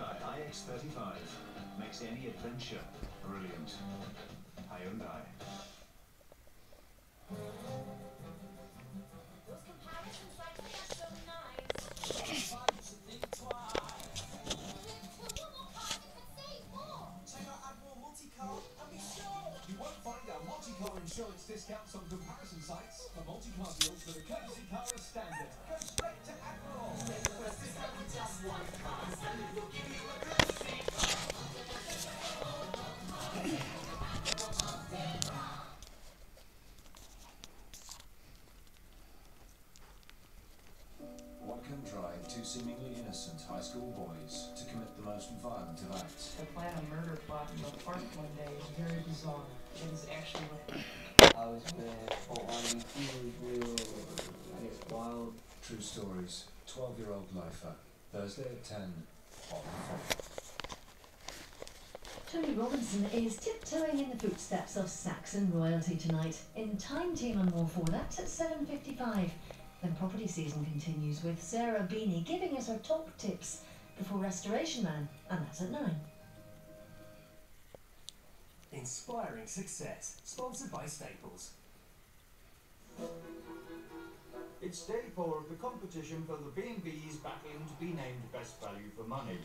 Hyundai iX35 makes any adventure brilliant. Hyundai. Those comparison sites, they are so nice. Think twice. With two more cars, you can save more. Check out Add More Multi-Car and be sure you won't find our multi-car insurance discounts on comparison sites. For multi-car deals with a courtesy car as standard. Go straight to Add More. Get the best discount with just one car. Standard will give you a courtesy car. One can drive two seemingly innocent high school boys to commit the most violent of acts. To plan a murder plot in the park one day is very bizarre. It is actually what I was bad, or I really real, I guess wild. True stories. 12-year-old lifer. Thursday at 10 on Fox. Tony Robinson is tiptoeing in the footsteps of Saxon royalty tonight in Time Team and more for that at 7:55. Then property season continues with Sarah Beanie giving us her top tips before Restoration Man, and that's at 9. Inspiring Success, sponsored by Staples. It's day 4 of the competition for the B&B's battling to be named Best Value for Money.